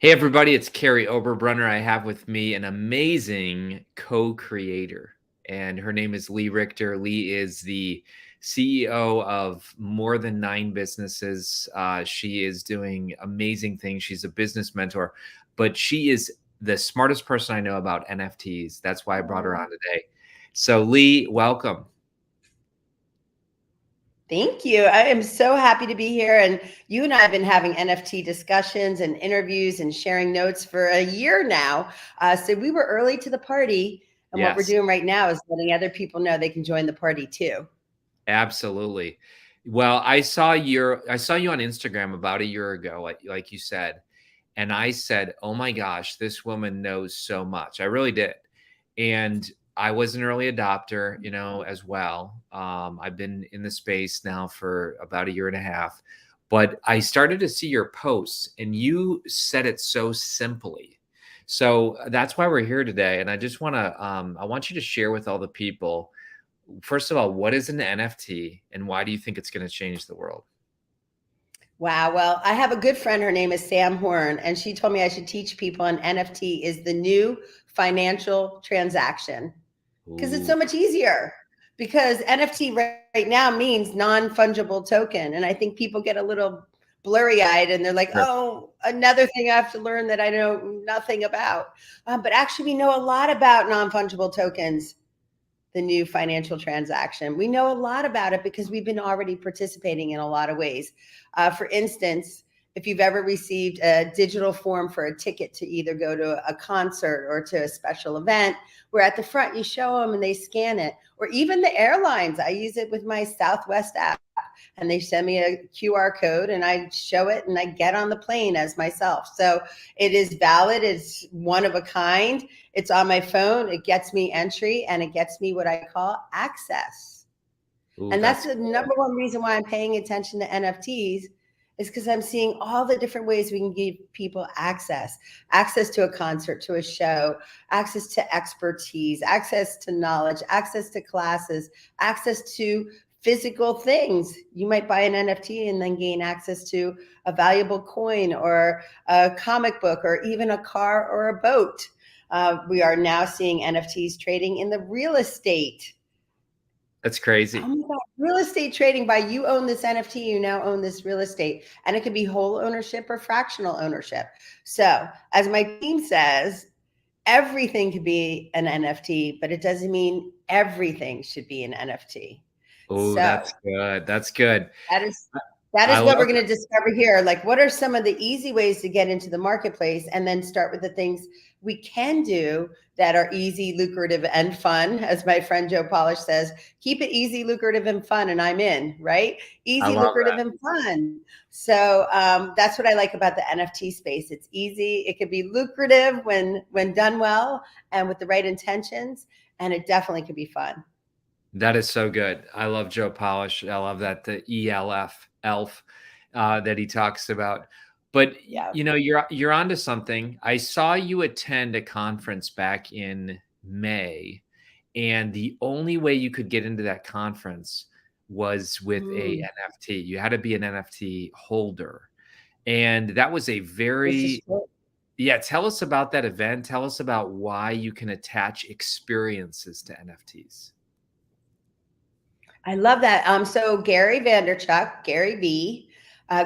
Hey everybody, it's Kary Oberbrunner. I have with me an amazing co-creator, and her name is Lee Richter. Lee is the CEO of more than 9 businesses. She is doing amazing things. She's a business mentor, but she is the smartest person I know about NFTs. That's why I brought her on today. So Lee, welcome. Thank you. I am so happy to be here. And you and I have been having NFT discussions and interviews and sharing notes for a year now. So we were early to the party. And what we're Yes. doing right now is letting other people know they can join the party too. Absolutely. Well, I saw you on Instagram about a year ago, like you said, and I said, "Oh my gosh, this woman knows so much." I really did. And I was an early adopter, as well. I've been in the space now for about a year and a half, but I started to see your posts and you said it so simply. So that's why we're here today. And I just I want you to share with all the people, first of all, what is an NFT and why do you think it's going to change the world? Wow. Well, I have a good friend. Her name is Sam Horn, and she told me I should teach people an NFT is the new financial transaction because it's Ooh, so much easier. Because NFT right now means non-fungible token. And I think people get a little blurry eyed and they're like, sure. oh, another thing I have to learn that I know nothing about. But actually, we know a lot about non-fungible tokens, the new financial transaction. We know a lot about it because we've been already participating in a lot of ways. For instance, if you've ever received a digital form for a ticket to either go to a concert or to a special event, where at the front you show them and they scan it, or even the airlines. I use it with my Southwest app, and they send me a QR code and I show it and I get on the plane as myself. So it is valid. It's one of a kind. It's on my phone. It gets me entry and it gets me what I call access. Ooh, And that's that's the number one reason why I'm paying attention to NFTs is because I'm seeing all the different ways we can give people access to a concert, to a show, access to expertise, access to knowledge, access to classes, access to physical things. You might buy an NFT and then gain access to a valuable coin or a comic book or even a car or a boat. We are now seeing NFTs trading in the real estate. Oh crazy. my God. Real estate trading by you own this NFT, you now own this real estate. And it could be whole ownership or fractional ownership. So, as my team says, everything could be an NFT, but it doesn't mean everything should be an NFT. Oh, So, that's good. That's good. that is that I is what we're love going it. to discover here. Like, what are some of the easy ways to get into the marketplace, and then start with the things we can do that are easy, lucrative, and fun. As my friend Joe Polish says, keep it easy, lucrative, and fun, and I'm in. Right? I Easy, love lucrative, that. and fun. So that's what I like about the NFT space. It's easy. It could be lucrative when done well and with the right intentions, and it definitely could be fun. That is so good. I love Joe Polish. I love that the ELF that he talks about. But Yeah. you're onto something. I saw you attend a conference back in May, and the only way you could get into that conference was with a Mm, NFT. You had to be an NFT holder. And that was a this is very true. yeah, tell us about that event. Tell us about why you can attach experiences to NFTs. I love that. So Gary Vanderchuck, Gary V,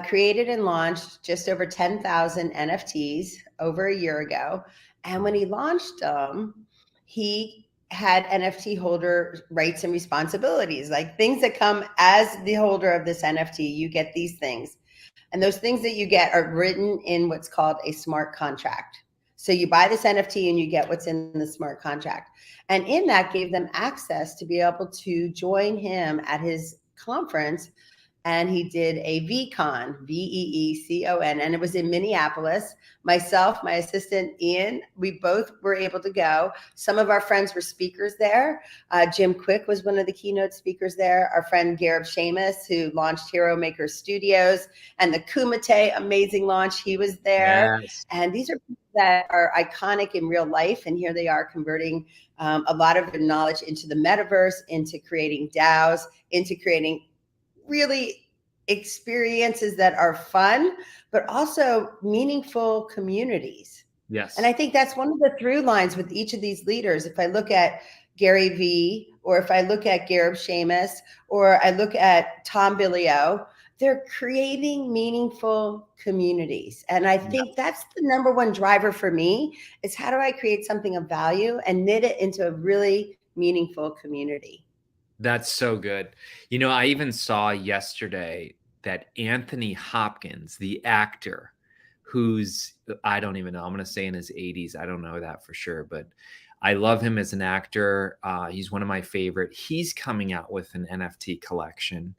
created and launched just over 10,000 NFTs over a year ago. And when he launched them, he had NFT holder rights and responsibilities, like things that come as the holder of this NFT. You get these things. And those things that you get are written in what's called a smart contract. So you buy this NFT and you get what's in the smart contract. And in that gave them access to be able to join him at his conference. And he did a VCon, VEECON, and it was in Minneapolis. Myself, my assistant Ian, we both were able to go. Some of our friends were speakers there. Jim Quick was one of the keynote speakers there. Our friend Gareb Shamus, who launched Hero Maker Studios, and the Kumite amazing launch, he was there. Yes. And these are people that are iconic in real life, and here they are converting a lot of their knowledge into the metaverse, into creating DAOs, into creating really experiences that are fun, but also meaningful communities. Yes. And I think that's one of the through lines with each of these leaders. If I look at Gary Vee, or if I look at Gareb Shamus, or I look at Tom Bilyeu, they're creating meaningful communities. And I think that's the number one driver for me, is how do I create something of value and knit it into a really meaningful community? That's so good. You know, I even saw yesterday that Anthony Hopkins, the actor, who's, I don't even know, I'm going to say in his 80s. I don't know that for sure, but I love him as an actor. He's one of my favorite. He's coming out with an NFT collection,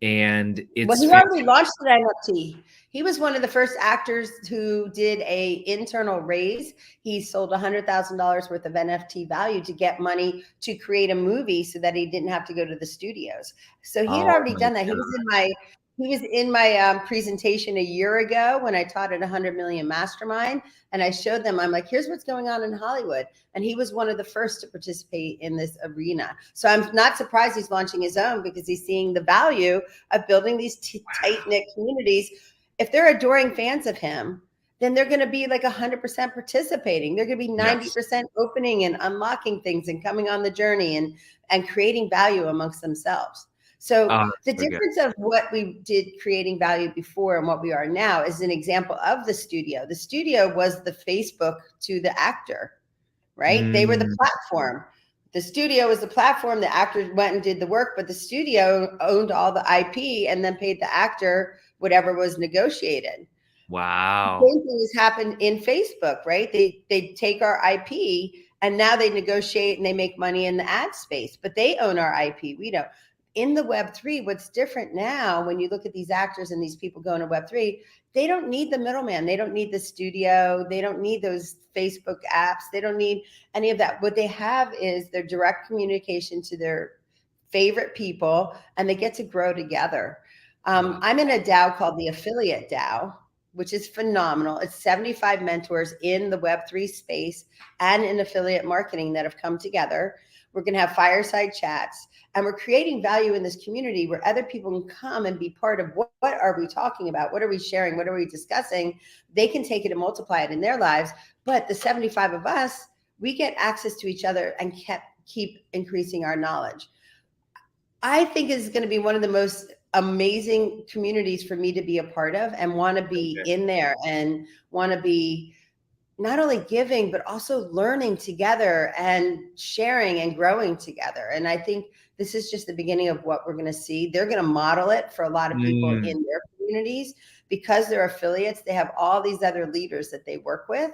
and Well, it's he fantastic. already launched an NFT. He was one of the first actors who did a internal raise. He sold $100,000 worth of NFT value to get money to create a movie so that he didn't have to go to the studios. So he had Oh already my done that. God. He was in my presentation a year ago when I taught at 100 Million Mastermind, and I showed them, I'm like, here's what's going on in Hollywood. And he was one of the first to participate in this arena. So I'm not surprised he's launching his own, because he's seeing the value of building these tight-knit communities. If they're adoring fans of him, then they're going to be like 100% participating. They're going to be Yes. 90% opening and unlocking things and coming on the journey and creating value amongst themselves. So Oh, the that's so good. difference of what we did creating value before and what we are now is an example of the studio. The studio was the Facebook to the actor, right? They were the Mm, platform. The studio was the platform. The actors went and did the work, but the studio owned all the IP and then paid the actor whatever was negotiated. wow. Same thing has happened in Facebook, right? They take our IP and now they negotiate and they make money in the ad space, but they own our IP. We don't. In the Web3, what's different now when you look at these actors and these people going to Web3, they don't need the middleman. They don't need the studio. They don't need those Facebook apps. They don't need any of that. What they have is their direct communication to their favorite people, and they get to grow together. Wow. I'm in a DAO called the Affiliate DAO, which is phenomenal. It's 75 mentors in the Web3 space and in affiliate marketing that have come together. We're going to have fireside chats, and we're creating value in this community where other people can come and be part of what are we talking about? What are we sharing? What are we discussing? They can take it and multiply it in their lives. But the 75 of us, we get access to each other and keep increasing our knowledge. I think is going to be one of the most amazing communities for me to be a part of and want to be Okay. in there and want to be not only giving, but also learning together and sharing and growing together. And I think this is just the beginning of what we're going to see. They're going to model it for a lot of people Mm, in their communities, because they're affiliates. They have all these other leaders that they work with,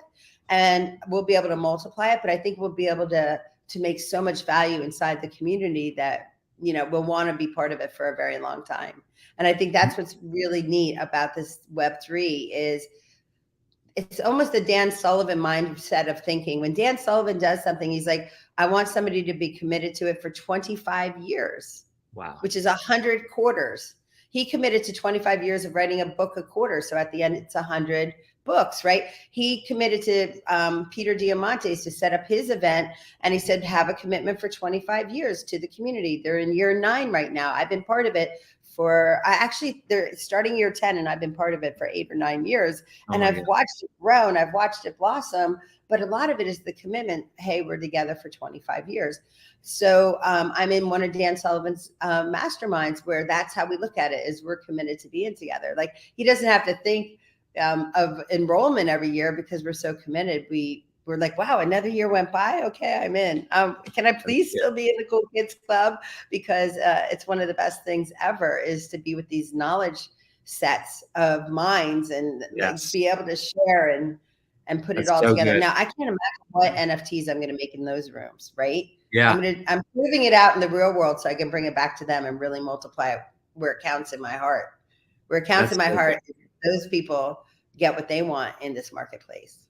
and we'll be able to multiply it. But I think we'll be able to make so much value inside the community that, we'll want to be part of it for a very long time. And I think that's what's really neat about this Web3 is it's almost a Dan Sullivan mindset of thinking. When Dan Sullivan does something, he's like, I want somebody to be committed to it for 25 years, wow. which is 100 quarters. He committed to 25 years of writing a book a quarter. So at the end, it's 100 books, right? He committed to Peter Diamandis to set up his event. And he said, have a commitment for 25 years to the community. They're in year 9 right now. I've been part of it they're starting year 10, and I've been part of it for 8 or 9 years. Oh And my I've God. watched it grow and I've watched it blossom. But a lot of it is the commitment. Hey, we're together for 25 years. So I'm in one of Dan Sullivan's masterminds where that's how we look at it, is we're committed to being together. Like, he doesn't have to think of enrollment every year because we're so committed. We're like, wow, another year went by. Okay, I'm in. Can I please still be in the Cool Kids Club? Because it's one of the best things ever is to be with these knowledge sets of minds and like Yes. be able to share and put it That's all so together. good. Now I can't imagine what NFTs I'm going to make in those rooms, right? Yeah. I'm proving it out in the real world so I can bring it back to them and really multiply it where it counts in my heart. Where it counts That's in my so good. heart, those people get what they want in this marketplace.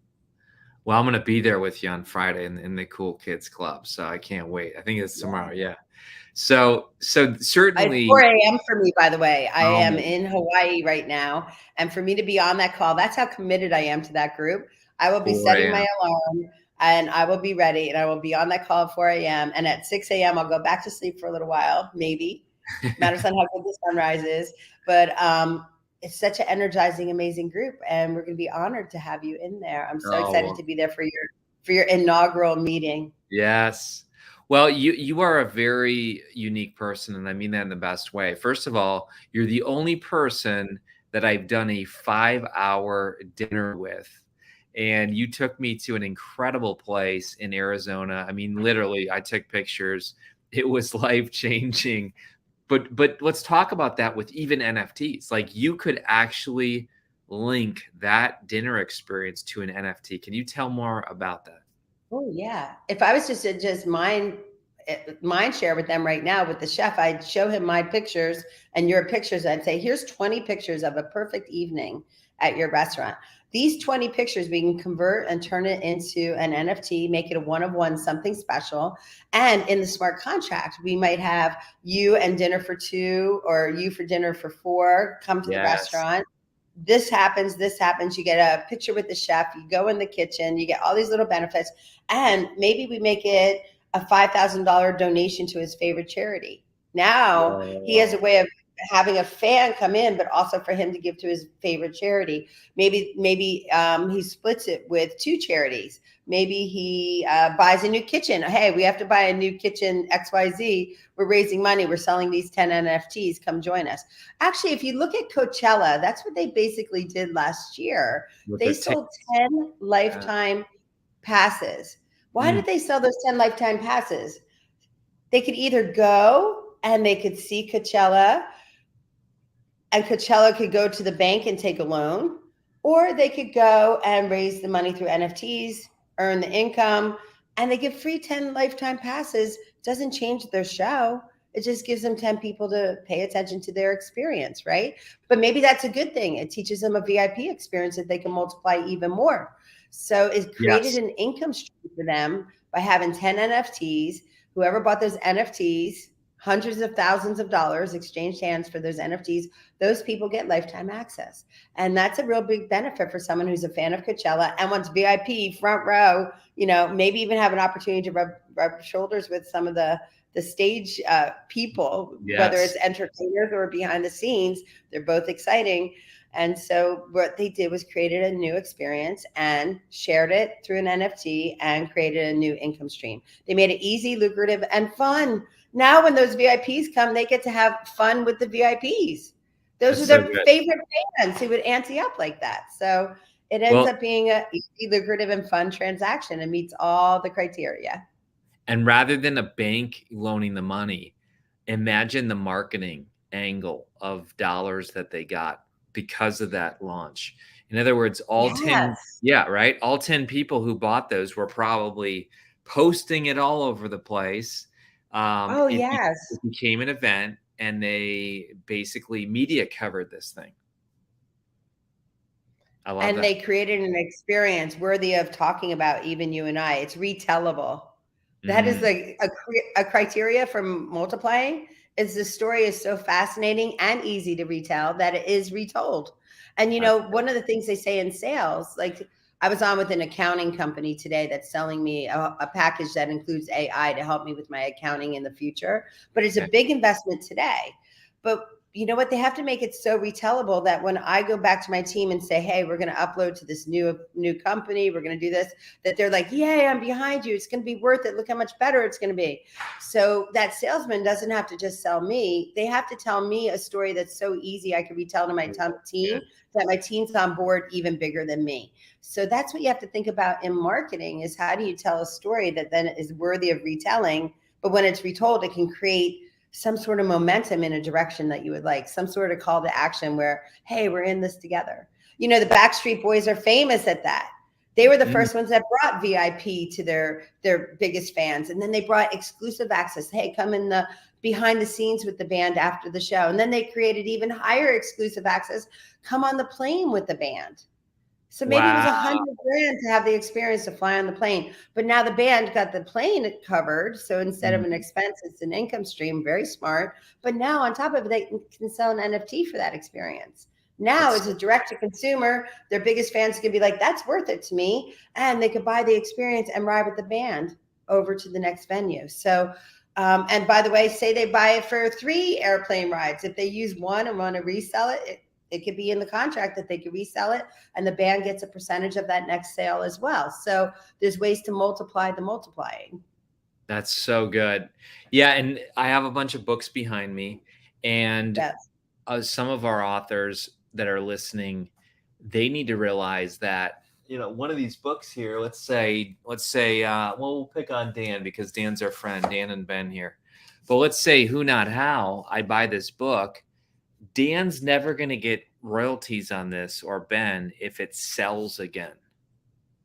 Well, I'm going to be there with you on Friday in the Cool Kids Club. So I can't wait. I think it's tomorrow. Yeah. So It's certainly, 4 a.m. for me, by the way. I oh am my, in Hawaii right now. And for me to be on that call, that's how committed I am to that group. I will be 4 setting my a.m. alarm and I will be ready and I will be on that call at 4 a.m. And at 6 a.m., I'll go back to sleep for a little while, maybe. matters on how good the sunrise is. But it's such an energizing, amazing group, and we're going to be honored to have you in there. I'm so Oh, excited well, to be there for your inaugural meeting. yes. Well, you are a very unique person, and I mean that in the best way. First of all, you're the only person that I've done a 5-hour dinner with, and you took me to an incredible place in Arizona. I mean, literally, I took pictures. It was life-changing. But let's talk about that with even NFTs. Like, you could actually link that dinner experience to an NFT. Can you tell more about that? Oh yeah. If I was just mind share with them right now with the chef, I'd show him my pictures and your pictures. I'd say, here's 20 pictures of a perfect evening at your restaurant. These 20 pictures we can convert and turn it into an NFT, make it a one of one, something special. And in the smart contract, we might have you and dinner for two, or you for dinner for four, come to the Yes. restaurant. This happens, this happens. You get a picture with the chef, you go in the kitchen, you get all these little benefits. And maybe we make it a $5,000 donation to his favorite charity. Now he has a Whoa. way of having a fan come in, but also for him to give to his favorite charity. Maybe he splits it with two charities. Maybe he buys a new kitchen. Hey, we have to buy a new kitchen XYZ. We're raising money. We're selling these 10 NFTs. Come join us. Actually, if you look at Coachella, that's what they basically did last year. With They their tick. sold 10 lifetime passes. Why Mm, did they sell those 10 lifetime passes? They could either go and they could see Coachella, and Coachella could go to the bank and take a loan, or they could go and raise the money through NFTs, earn the income, and they give free 10 lifetime passes. Doesn't change their show. It just gives them 10 people to pay attention to their experience, right? But maybe that's a good thing. It teaches them a VIP experience that they can multiply even more. So it created yes. an income stream for them by having 10 NFTs. Whoever bought those NFTs, hundreds of thousands of dollars exchanged hands for those NFTs, those people get lifetime access. And that's a real big benefit for someone who's a fan of Coachella and wants VIP front row, maybe even have an opportunity to rub shoulders with some of the stage people, whether it's Yes. entertainers or behind the scenes. They're both exciting. And so what they did was created a new experience and shared it through an NFT and created a new income stream. They made it easy, lucrative, and fun. Now when those VIPs come, they get to have fun with the VIPs. Those That's are so their good. favorite fans who would ante up like that. So it ends Well, up being a easy, lucrative, and fun transaction and meets all the criteria. and rather than a bank loaning the money, imagine the marketing angle of dollars that they got because of that launch. In other words, all 10, Yes. yeah, right? All 10 people who bought those were probably posting it all over the place. Oh, It yes. became an event, and they basically media covered this thing. I love And that. they created an experience worthy of talking about, even you and I. It's retellable. That is Mm, like a criteria for multiplying, is the story is so fascinating and easy to retell that it is retold. And that's one of the things they say in sales, like I was on with an accounting company today that's selling me a package that includes AI to help me with my accounting in the future, but it's a okay. big investment today. But you know what? They have to make it so retellable that when I go back to my team and say, "Hey, we're going to upload to this new company, we're going to do this," that they're like, "Yay, I'm behind you. It's going to be worth it. Look how much better it's going to be." So that salesman doesn't have to just sell me. They have to tell me a story that's so easy I can retell to my Yeah. team, that my team's on board even bigger than me. So that's what you have to think about in marketing, is how do you tell a story that then is worthy of retelling, but when it's retold, it can create some sort of momentum in a direction that you would like, some sort of call to action where, hey, we're in this together. The Backstreet Boys are famous at that. They were the Mm, first ones that brought VIP to their biggest fans. And then they brought exclusive access. Hey, come in the behind the scenes with the band after the show. And then they created even higher exclusive access. Come on the plane with the band. So maybe it was wow. $100,000 to have the experience to fly on the plane, but now the band got the plane covered. So instead of an Mm, expense, it's an income stream. Very smart. But now on top of it, they can sell an NFT for that experience. Now that's it's a direct to consumer. Their biggest fans can be like, "That's worth it to me," and they could buy the experience and ride with the band over to the next venue. So And by the way, say they buy it for 3 airplane rides. If they use one and want to resell it, it could be in the contract that they could resell it, and the band gets a percentage of that next sale as well. So there's ways to multiply the multiplying. That's so good. Yeah, and I have a bunch of books behind me, and Yes. some of our authors that are listening, they need to realize that, one of these books here, let's say, well, we'll pick on Dan because Dan's our friend, Dan and Ben here. But let's say Who Not How, I buy this book. Dan's never going to get royalties on this, or Ben, if it sells again.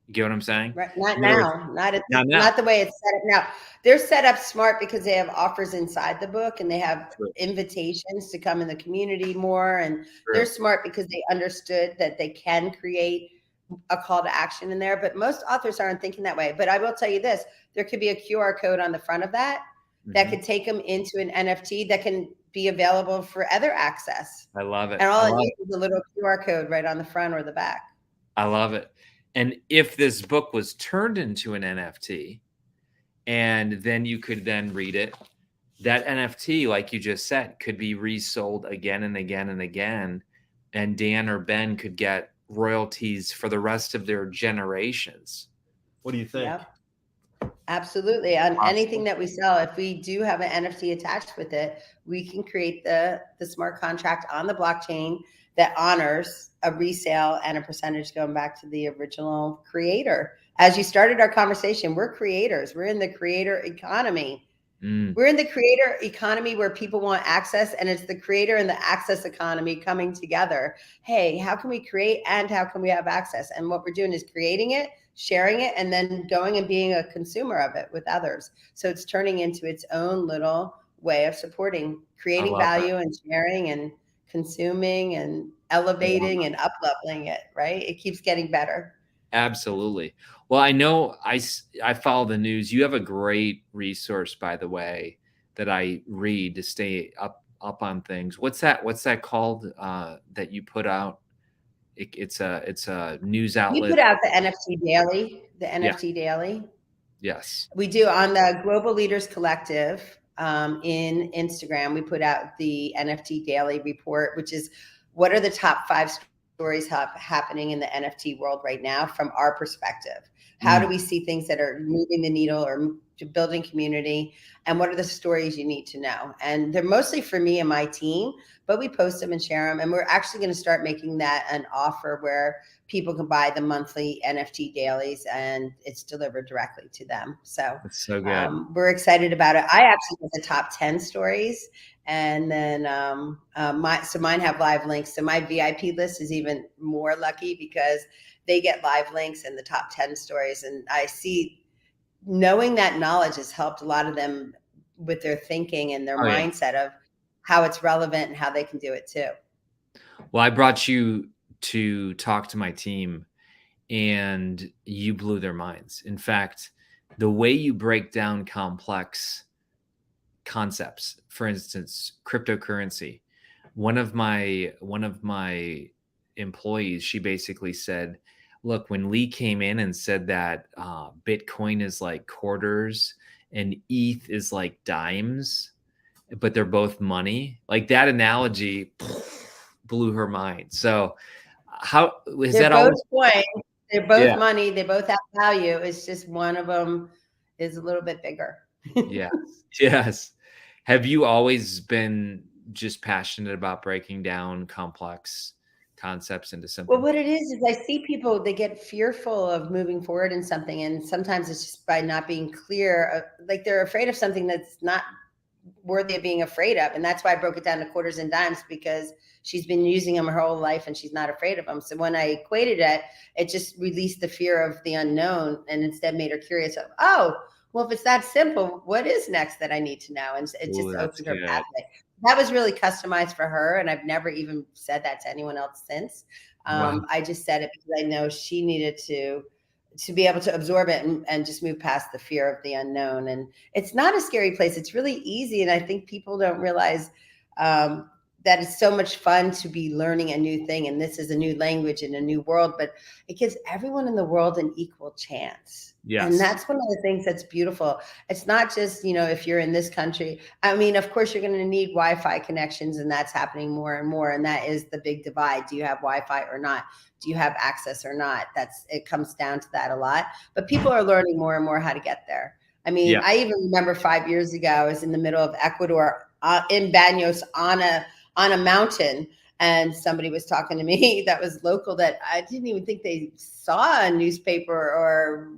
You get what I'm saying? Right. Not In other words, now. Not now. not the way it's set up now. They're set up smart because they have offers inside the book, and they have True. invitations to come in the community more. And True. they're smart because they understood that they can create a call to action in there. But most authors aren't thinking that way. But I will tell you this, there could be a QR code on the front of that that could take them into an NFT that can be available for other access. I love it. And all it needs is a little QR code right on the front or the back. I love it. And if this book was turned into an NFT, and then you could then read it, that NFT, like you just said, could be resold again and again and again. And Dan or Ben could get royalties for the rest of their generations. What do you think? Yep. Absolutely. On anything that we sell, if we do have an NFT attached with it, we can create the smart contract on the blockchain that honors a resale and a percentage going back to the original creator. As you started our conversation, we're creators. We're in the creator economy. We're in the creator economy where people want access, and it's the creator and the access economy coming together. Hey, how can we create and how can we have access? And what we're doing is creating it, sharing it, and then going and being a consumer of it with others. So it's turning into its own little way of supporting, creating value and sharing and consuming and elevating and up-leveling it, right? It keeps getting better. Absolutely. Well, I know I follow the news. You have a great resource, by the way, that I read to stay up on things. What's that called that you put out? It's a news outlet. You put out the NFT Daily, NFT Daily. Yes. We do on the Global Leaders Collective in Instagram. We put out the NFT Daily report, which is what are the top 5 stories happening in the NFT world right now from our perspective. How do we see things that are moving the needle or building community? And what are the stories you need to know? And they're mostly for me and my team, but we post them and share them. And we're actually going to start making that an offer where people can buy the monthly NFT dailies and it's delivered directly to them. So that's so good. We're excited about it. I actually get the top 10 stories. And then mine have live links. So my VIP list is even more lucky because they get live links in the top 10 stories. And I see knowing that knowledge has helped a lot of them with their thinking and their mindset of how it's relevant and how they can do it too. Well, I brought you to talk to my team and you blew their minds. In fact, the way you break down complex concepts, for instance, cryptocurrency. One of my employees, she basically said, look, when Lee came in and said that Bitcoin is like quarters and ETH is like dimes, but they're both money, like that analogy blew her mind. So how is they're that all? They're both money. They both have value. It's just one of them is a little bit bigger. Yes. Have you always been just passionate about breaking down complex concepts into simple? Well, what it is I see people, they get fearful of moving forward in something. And sometimes it's just by not being clear, like they're afraid of something that's not worthy of being afraid of. And that's why I broke it down to quarters and dimes, because she's been using them her whole life and she's not afraid of them. So when I equated it, it just released the fear of the unknown and instead made her curious of, oh, well, if it's that simple, what is next that I need to know? And it just opened her pathway. That was really customized for her. And I've never even said that to anyone else since. I just said it because I know she needed to be able to absorb it and just move past the fear of the unknown. And it's not a scary place. It's really easy. And I think people don't realize that is so much fun to be learning a new thing. And this is a new language in a new world, but it gives everyone in the world an equal chance. And Yes. that's one of the things that's beautiful. It's not just, you know, if you're in this country, I mean, of course you're going to need Wi-Fi connections, and that's happening more and more. And that is the big divide. Do you have Wi-Fi or not? Do you have access or not? It comes down to that a lot, but people are learning more and more how to get there. I mean, Yeah. I even remember 5 years ago, I was in the middle of Ecuador in Banos on a mountain, and somebody was talking to me that was local that I didn't even think they saw a newspaper or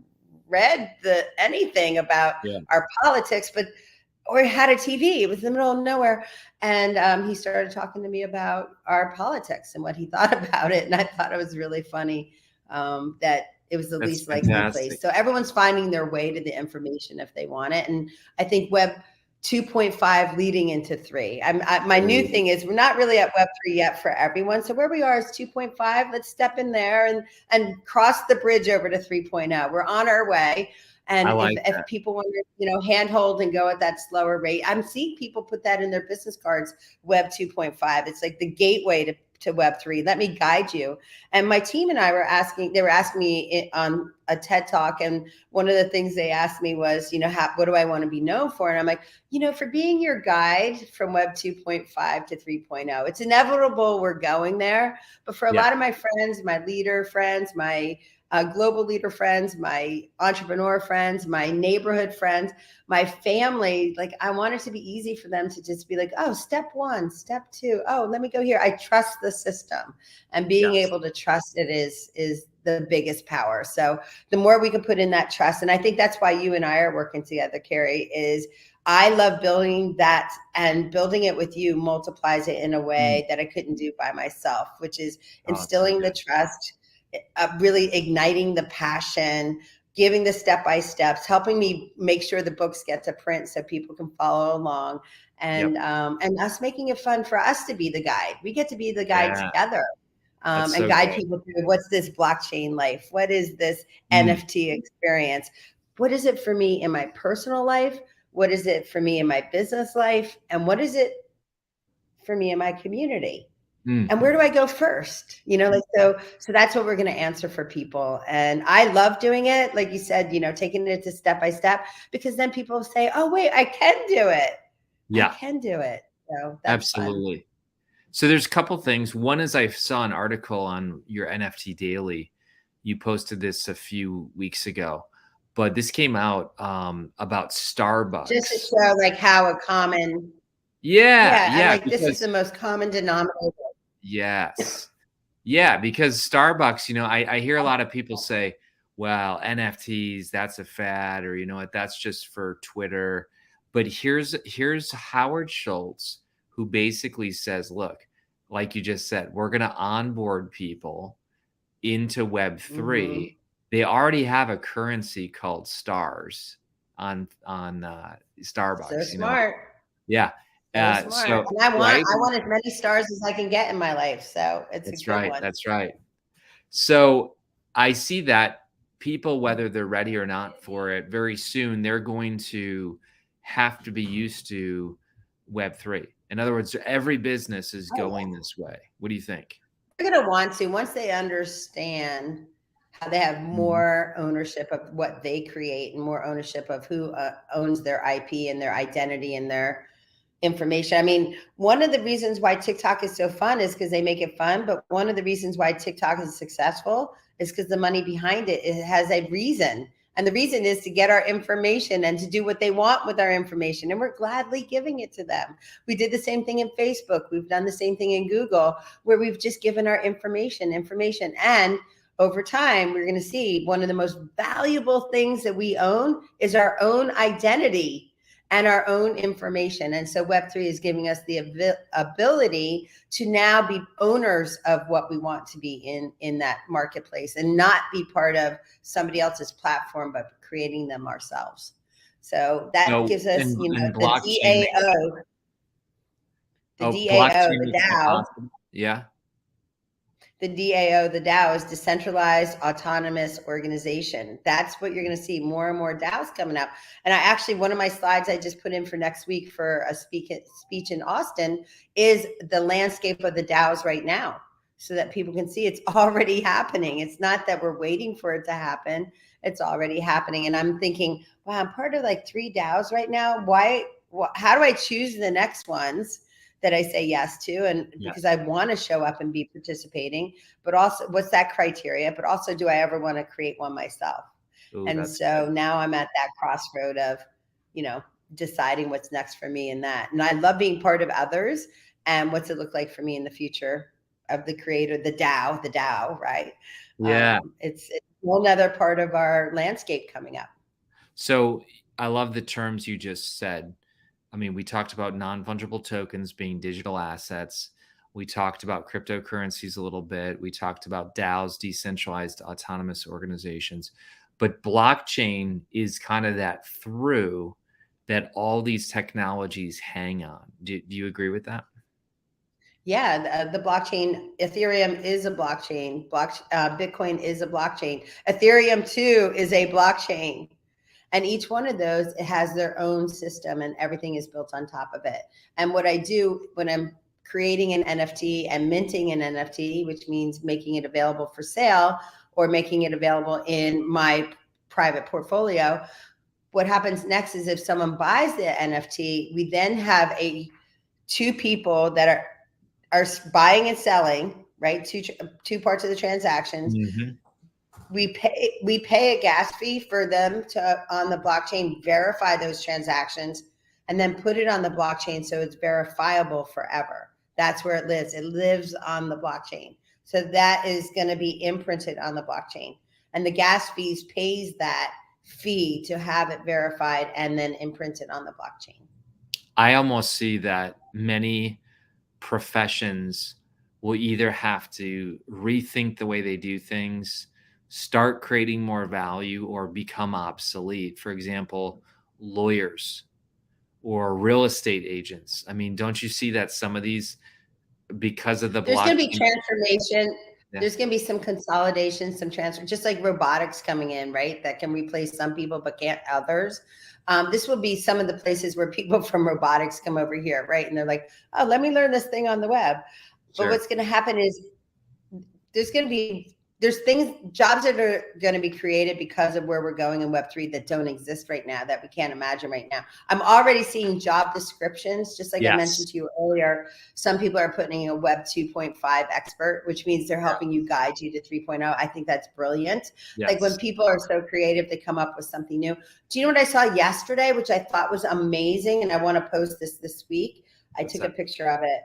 read anything about our politics, or had a TV. It was in the middle of nowhere. And he started talking to me about our politics and what he thought about it. And I thought it was really funny that it was the That's least likely fantastic. place. So everyone's finding their way to the information if they want it. And I think Web 2.5 leading into 3. My new thing is we're not really at Web 3 yet for everyone. So where we are is 2.5. Let's step in there and cross the bridge over to 3.0. We're on our way. And if people want to, you know, handhold and go at that slower rate, I'm seeing people put that in their business cards, Web 2.5. It's like the gateway to Web 3. Let me guide you. And my team and I were asking me on a TED Talk. And one of the things they asked me was, you know, what do I want to be known for? And I'm like, you know, for being your guide from Web 2.5 to 3.0. It's inevitable we're going there. But for a lot of my friends, my leader friends, my global leader friends, my entrepreneur friends, my neighborhood friends, my family, like I want it to be easy for them to just be like, oh, step 1, step 2. Oh, let me go here. I trust the system, and being able to trust it is the biggest power. So the more we can put in that trust, and I think that's why you and I are working together, Kary, is I love building that, and building it with you multiplies it in a way that I couldn't do by myself, which is instilling the trust, really igniting the passion, giving the step-by-steps, helping me make sure the books get to print so people can follow along, and us making it fun for us to be the guide. We get to be the guide together, and guide people through what's this blockchain life? What is this NFT experience? What is it for me in my personal life? What is it for me in my business life? And what is it for me in my community? And where do I go first? You know, like, so that's what we're going to answer for people. And I love doing it. Like you said, you know, taking it to step by step, because then people say, oh, wait, I can do it. I can do it. So that's absolutely fun. So there's a couple things. One is I saw an article on your NFT Daily. You posted this a few weeks ago, but this came out about Starbucks. Just to show like how a common, I'm like, this is the most common denominator. Yes. Yeah, because Starbucks, you know, I hear a lot of people say, well, NFTs, that's a fad, or you know what, that's just for Twitter. But here's Howard Schultz, who basically says, look, like you just said, we're going to onboard people into Web3. They already have a currency called stars on Starbucks. So smart. Yeah. So smart. And I want as many stars as I can get in my life. So it's a good one. That's right. So I see that people, whether they're ready or not for it, very soon they're going to have to be used to Web3. In other words, every business is going this way. What do you think? They're going to want to, once they understand how they have more ownership of what they create, and more ownership of who owns their IP and their identity and their information. I mean, one of the reasons why TikTok is so fun is because they make it fun. But one of the reasons why TikTok is successful is because the money behind it has a reason. And the reason is to get our information and to do what they want with our information. And we're gladly giving it to them. We did the same thing in Facebook. We've done the same thing in Google, where we've just given our information. And over time, we're going to see one of the most valuable things that we own is our own identity and our own information. And so Web3 is giving us the ability to now be owners of what we want to be in that marketplace, and not be part of somebody else's platform, but creating them ourselves. So that gives us, you know, the DAO, the DAO, the DAO. Yeah. The DAO, the DAO is decentralized autonomous organization. That's what you're going to see, more and more DAOs coming out. And I actually, one of my slides I just put in for next week for a speech in Austin is the landscape of the DAOs right now, so that people can see it's already happening. It's not that we're waiting for it to happen. It's already happening. And I'm thinking, wow, I'm part of like 3 DAOs right now. How do I choose the next ones that I say yes to? And because I want to show up and be participating, but also what's that criteria? But also, do I ever want to create one myself? Ooh, And so good. Now I'm at that crossroad of, deciding what's next for me in that. And I love being part of others. And what's it look like for me in the future of the creator, the DAO, right? Yeah. It's a whole nother part of our landscape coming up. So I love the terms you just said. I mean, we talked about non-fungible tokens being digital assets. We talked about cryptocurrencies a little bit. We talked about DAOs, decentralized autonomous organizations. But blockchain is kind of that through that all these technologies hang on. Do you agree with that? Yeah, the blockchain, Ethereum is a blockchain. Bitcoin is a blockchain. Ethereum too is a blockchain. And each one of those, it has their own system and everything is built on top of it. And what I do when I'm creating an NFT and minting an NFT, which means making it available for sale or making it available in my private portfolio, what happens next is if someone buys the NFT, we then have 2 people that are buying and selling, right? Two parts of the transactions. Mm-hmm. We pay a gas fee for them to, on the blockchain, verify those transactions and then put it on the blockchain so it's verifiable forever. That's where it lives. It lives on the blockchain. So that is going to be imprinted on the blockchain. And the gas fees pays that fee to have it verified and then imprinted on the blockchain. I almost see that many professions will either have to rethink the way they do things, start creating more value, or become obsolete. For example, lawyers or real estate agents. I mean, don't you see that some of these, because of the there's going to be transformation. Yeah. There's going to be some consolidation, some transfer, just like robotics coming in, right? That can replace some people, but can't others. This will be some of the places where people from robotics come over here, right? And they're like, oh, let me learn this thing on the web. Sure. But what's going to happen is there's jobs that are going to be created because of where we're going in Web3 that don't exist right now, that we can't imagine right now. I'm already seeing job descriptions, just like I mentioned to you earlier. Some people are putting a Web 2.5 expert, which means they're helping you guide you to 3.0. I think that's brilliant. Yes. Like when people are so creative, they come up with something new. Do you know what I saw yesterday, which I thought was amazing? And I want to post this week. I took a picture of it.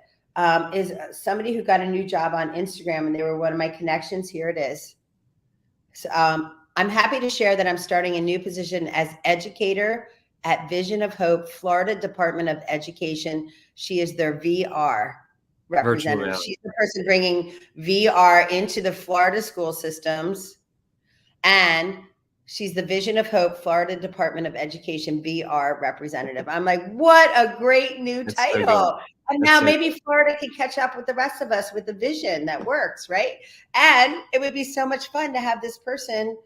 Is somebody who got a new job on Instagram, and they were one of my connections. Here it is. So, I'm happy to share that I'm starting a new position as educator at Vision of Hope, Florida Department of Education. She is their VR representative. She's the person bringing VR into the Florida school systems, and she's the Vision of Hope, Florida Department of Education VR representative. I'm like, what a great new title. So and now maybe Florida can catch up with the rest of us with the vision that works, right? And it would be so much fun to have this person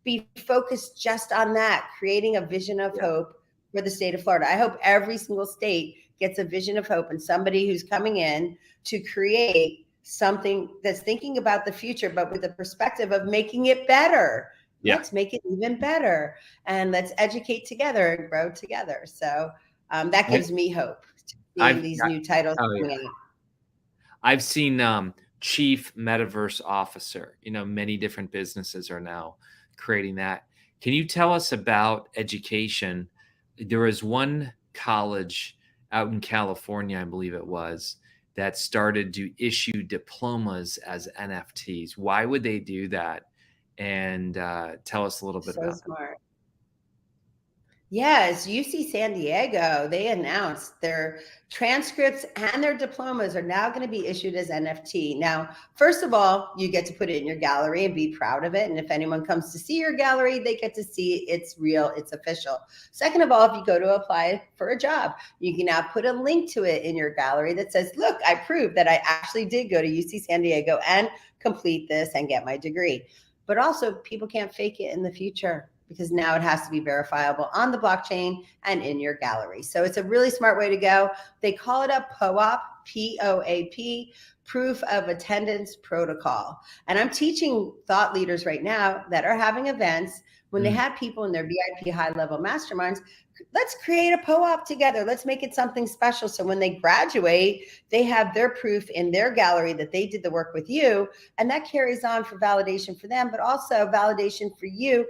be focused just on that, creating a vision of hope for the state of Florida. I hope every single state gets a vision of hope and somebody who's coming in to create something that's thinking about the future, but with the perspective of making it better. Yeah. Let's make it even better, and let's educate together and grow together. So that gives me hope. These new titles coming out. I've seen chief metaverse officer. Many different businesses are now creating that. Can you tell us about education? There was one college out in California, I believe it was, that started to issue diplomas as NFTs. Why would they do that? And tell us a little bit about smart. Yes, UC San Diego, they announced their transcripts and their diplomas are now going to be issued as NFT. Now, first of all, you get to put it in your gallery and be proud of it. And if anyone comes to see your gallery, they get to see it's real, it's official. Second of all, if you go to apply for a job, you can now put a link to it in your gallery that says, look, I proved that I actually did go to UC San Diego and complete this and get my degree. But also people can't fake it in the future, because now it has to be verifiable on the blockchain and in your gallery. So it's a really smart way to go. They call it a POAP, POAP, Proof of Attendance Protocol. And I'm teaching thought leaders right now that are having events, when they have people in their VIP high-level masterminds, let's create a POAP together. Let's make it something special. So when they graduate, they have their proof in their gallery that they did the work with you. And that carries on for validation for them, but also validation for you,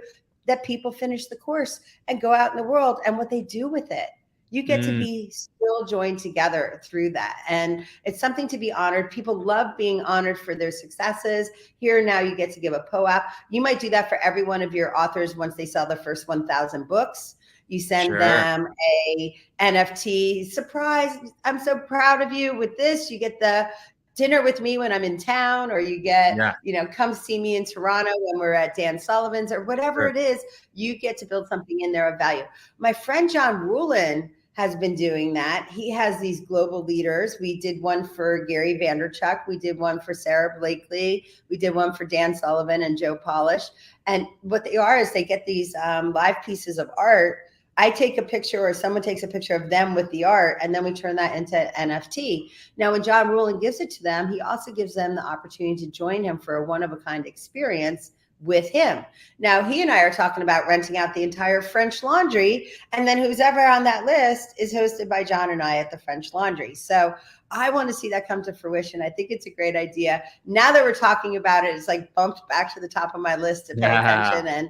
that people finish the course and go out in the world and what they do with it. You get to be still joined together through that. And it's something to be honored. People love being honored for their successes. Here now you get to give a POAP. You might do that for every one of your authors once they sell the first 1,000 books. You send them a NFT surprise. I'm so proud of you with this. You get the dinner with me when I'm in town, or you get, come see me in Toronto when we're at Dan Sullivan's, or whatever it is. You get to build something in there of value. My friend John Rulin has been doing that. He has these global leaders. We did one for Gary Vaynerchuk. We did one for Sarah Blakely. We did one for Dan Sullivan and Joe Polish. And what they are is they get these live pieces of art. I take a picture, or someone takes a picture of them with the art, and then we turn that into NFT. Now, when John Rulin gives it to them, he also gives them the opportunity to join him for a one-of-a-kind experience with him. Now, he and I are talking about renting out the entire French Laundry, and then who's ever on that list is hosted by John and I at the French Laundry. So I want to see that come to fruition. I think it's a great idea. Now that we're talking about it, it's like bumped back to the top of my list to pay attention, and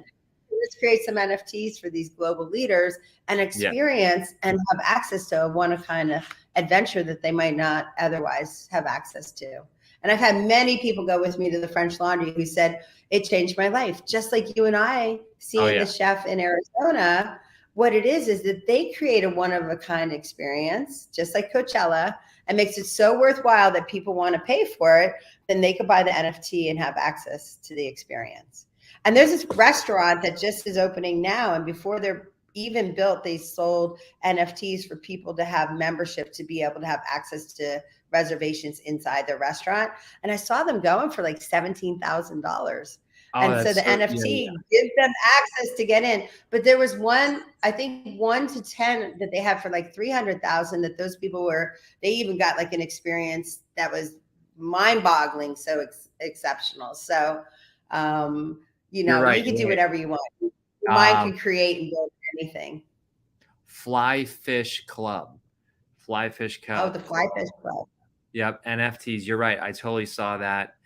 let's create some NFTs for these global leaders and experience and have access to a one-of-a-kind adventure that they might not otherwise have access to. And I've had many people go with me to the French Laundry who said, it changed my life. Just like you and I seeing the chef in Arizona, what it is that they create a one-of-a-kind experience, just like Coachella, and makes it so worthwhile that people want to pay for it. Then they could buy the NFT and have access to the experience. And there's this restaurant that just is opening now. And before they're even built, they sold NFTs for people to have membership to be able to have access to reservations inside their restaurant. And I saw them going for like $17,000. And so the NFT gives them access to get in. But there was one, I think 1 to 10 that they had for like 300,000, that those people were, they even got like an experience that was mind boggling. So exceptional. So, you can do whatever you want. Your mind can create and build anything. Fly Fish Club. Oh, the Fly Fish Club. Yep. NFTs. You're right. I totally saw that.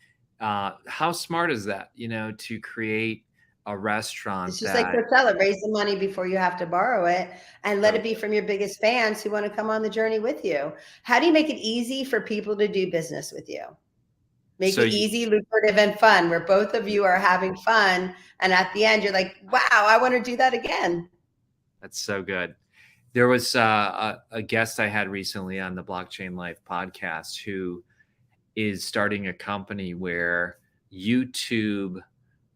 How smart is that, to create a restaurant? It's just like Coachella, raise the money before you have to borrow it, and let it be from your biggest fans who want to come on the journey with you. How do you make it easy for people to do business with you? Make it easy, lucrative, and fun, where both of you are having fun. And at the end, you're like, wow, I want to do that again. That's so good. There was a guest I had recently on the Blockchain Life podcast who is starting a company where YouTube,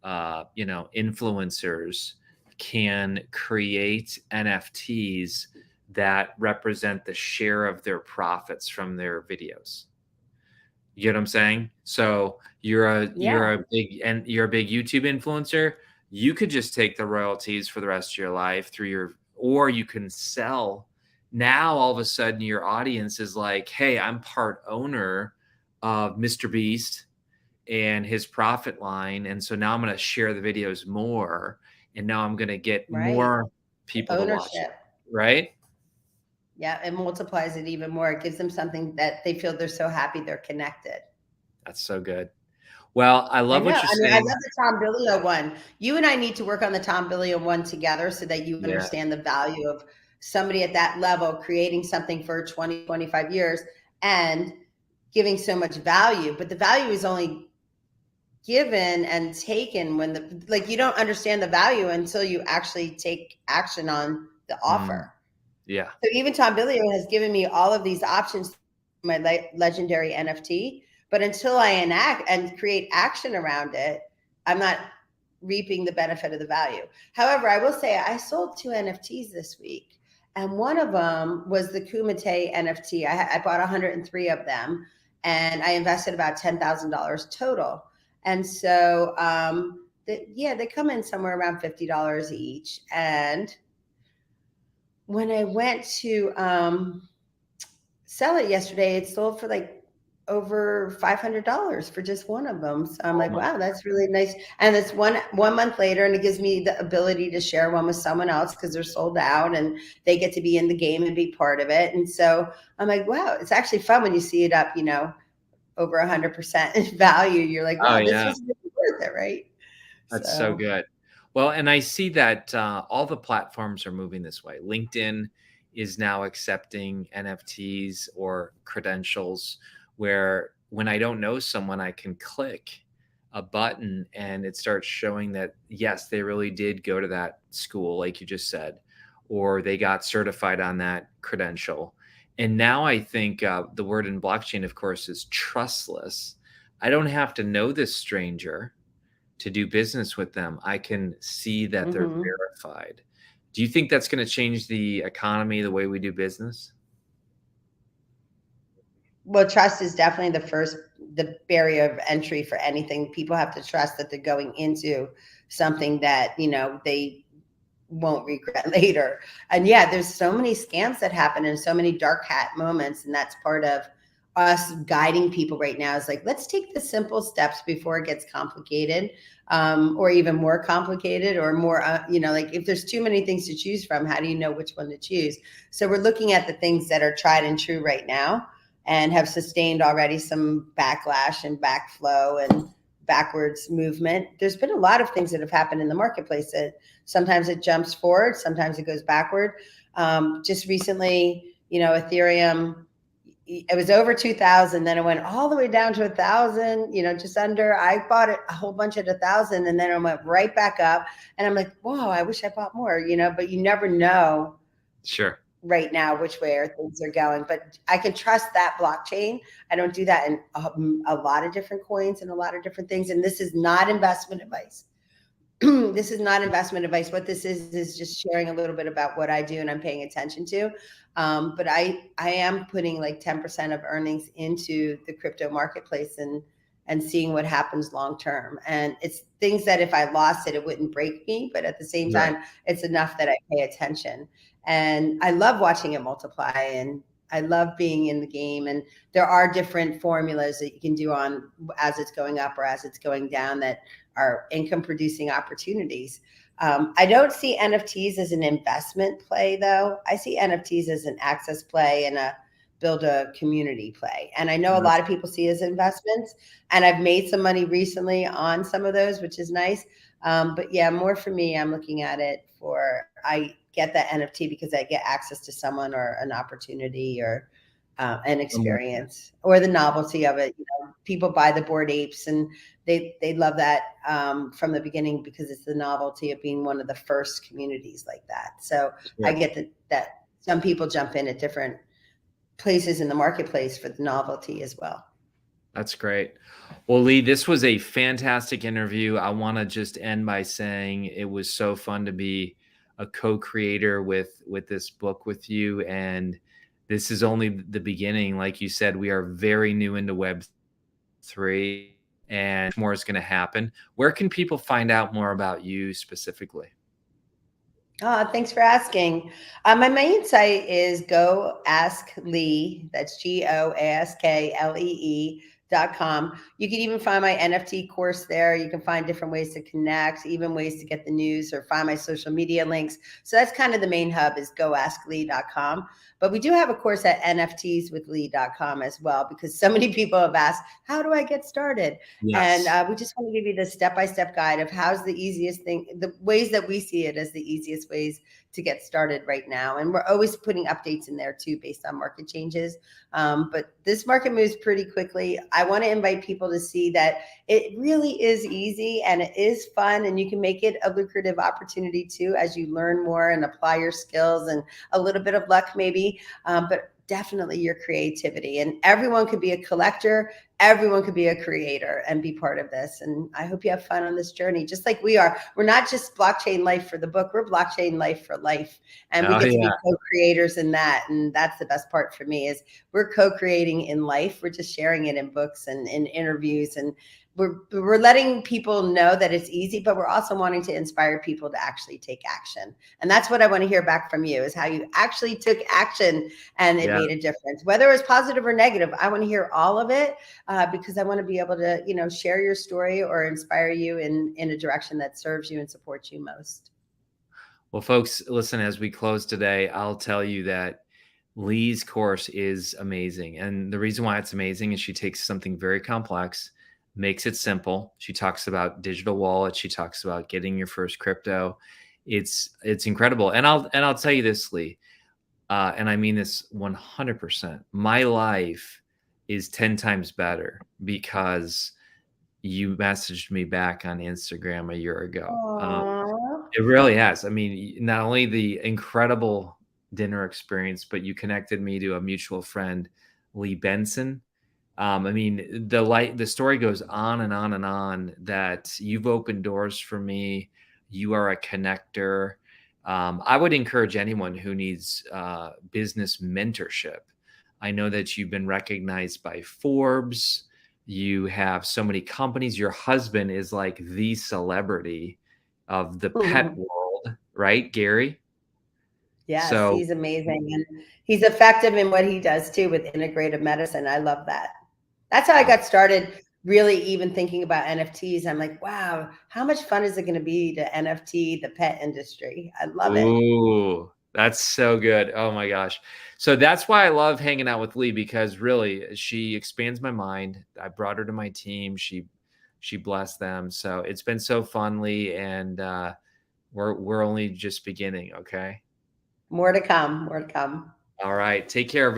influencers can create NFTs that represent the share of their profits from their videos. You get what I'm saying? So you're a big YouTube influencer. You could just take the royalties for the rest of your life or you can sell. Now all of a sudden your audience is like, hey, I'm part owner of Mr. Beast and his profit line. And so now I'm going to share the videos more. And now I'm going to get more people to watch it. Right? Yeah, it multiplies it even more. It gives them something that they feel they're so happy they're connected. That's so good. Well, I love what you're saying. I love the Tom Billio one. You and I need to work on the Tom Billio one together so that you understand the value of somebody at that level creating something for 20, 25 years and giving so much value. But the value is only given and taken when you don't understand the value until you actually take action on the offer. Yeah. So even Tom Billio has given me all of these options for my legendary NFT, but until I enact and create action around it, I'm not reaping the benefit of the value. However, I will say I sold 2 NFTs this week, and one of them was the Kumite NFT. I bought 103 of them, and I invested about $10,000 total. And so, they come in somewhere around $50 each. And when I went to sell it yesterday, it sold for like over $500 for just one of them. So I'm Oh like, my, wow, that's really nice. And it's one month later, and it gives me the ability to share one with someone else because they're sold out and they get to be in the game and be part of it. And so I'm like, wow, it's actually fun when you see it up, over 100% in value. You're like, oh wow, this yeah. was really worth it, right? That's so So good. Well, and I see that all the platforms are moving this way. LinkedIn is now accepting NFTs or credentials where when I don't know someone, I can click a button and it starts showing that, yes, they really did go to that school, like you just said, or they got certified on that credential. And now I think the word in blockchain, of course, is trustless. I don't have to know this stranger to do business with them. I can see that they're mhm. verified. Do you think that's going to change the economy, the way we do business? Well, trust is definitely the barrier of entry for anything. People have to trust that they're going into something that, they won't regret later. And yeah, there's so many scams that happen and so many dark hat moments. And that's part of us guiding people right now is like, let's take the simple steps before it gets complicated, or even more complicated or more, like if there's too many things to choose from, how do you know which one to choose? So we're looking at the things that are tried and true right now and have sustained already some backlash and backflow and backwards movement. There's been a lot of things that have happened in the marketplace that sometimes it jumps forward, sometimes it goes backward. Just recently, Ethereum, it was over 2,000, then it went all the way down to 1,000, just under. I bought it a whole bunch at 1,000, and then it went right back up. And I'm like, whoa, I wish I bought more, but you never know Sure. right now which way things are going. But I can trust that blockchain. I don't do that in a lot of different coins and a lot of different things. And this is not investment advice. This is not investment advice. What this is just sharing a little bit about what I do and I'm paying attention to. But I am putting like 10% of earnings into the crypto marketplace and seeing what happens long term. And it's things that if I lost it, it wouldn't break me. But at the same Right. time, it's enough that I pay attention. And I love watching it multiply, and I love being in the game. And there are different formulas that you can do on as it's going up or as it's going down that are income producing opportunities. I don't see NFTs as an investment play, though. I see NFTs as an access play and a build a community play. And I know a lot of people see as investments, and I've made some money recently on some of those, which is nice. But yeah, more for me, I'm looking at it for I get that NFT because I get access to someone or an opportunity or an experience or the novelty of it. People buy the Bored Apes and they love that from the beginning because it's the novelty of being one of the first communities like that. So I Sure. get that some people jump in at different places in the marketplace for the novelty as well. That's great. Well, Lee, this was a fantastic interview. I want to just end by saying it was so fun to be a co-creator with this book with you, and this is only the beginning. Like you said, we are very new into Web3, and more is going to happen. Where can people find out more about you specifically? Oh, thanks for asking. My main site is Go Ask Lee. That's GOASKLEE.com. You can even find my NFT course there. You can find different ways to connect, even ways to get the news or find my social media links. So that's kind of the main hub is goasklee.com. But we do have a course at NFTswithLee.com as well, because so many people have asked, how do I get started? And Yes. we just want to give you the step-by-step guide of how's the easiest thing, the ways that we see it as the easiest ways to get started right now. And we're always putting updates in there too, based on market changes. But this market moves pretty quickly. I want to invite people to see that it really is easy and it is fun, and you can make it a lucrative opportunity too as you learn more and apply your skills and a little bit of luck maybe, but definitely your creativity. And everyone could be a collector, everyone could be a creator and be part of this. And I hope you have fun on this journey, just like we are. We're not just blockchain life for the book, we're blockchain life for life. And we Oh get to yeah. be co-creators in that. And that's the best part for me is we're co-creating in life. We're just sharing it in books and in interviews. And we're letting people know that it's easy, but we're also wanting to inspire people to actually take action. And that's what I want to hear back from you, is how you actually took action and it Yeah. made a difference, whether it was positive or negative. I want to hear all of it, because I want to be able to, share your story or inspire you in a direction that serves you and supports you most. Well, folks, listen, as we close today, I'll tell you that Lee's course is amazing. And the reason why it's amazing is she takes something very complex, makes it simple. She talks about digital wallets. She talks about getting your first crypto. It's incredible. And I'll tell you this, Lee, and I mean this 100%. My life is 10 times better because you messaged me back on Instagram a year ago. Aww. It really has. I mean, not only the incredible dinner experience, but you connected me to a mutual friend, Lee Benson. I mean, the story goes on and on and on, that you've opened doors for me. You are a connector. I would encourage anyone who needs business mentorship. I know that you've been recognized by Forbes. You have so many companies. Your husband is like the celebrity of the pet world, right, Gary? Yes, So, he's amazing. And he's effective in what he does too with integrative medicine. I love that. That's how I got started really even thinking about NFTs. I'm like, wow, how much fun is it going to be to NFT the pet industry? I love it. ooh, that's so good. Oh my gosh. So that's why I love hanging out with Lee, because really she expands my mind. I brought her to my team. She blessed them. So it's been so fun, Lee, and we're only just beginning, okay? More to come. More to come. All right. Take care.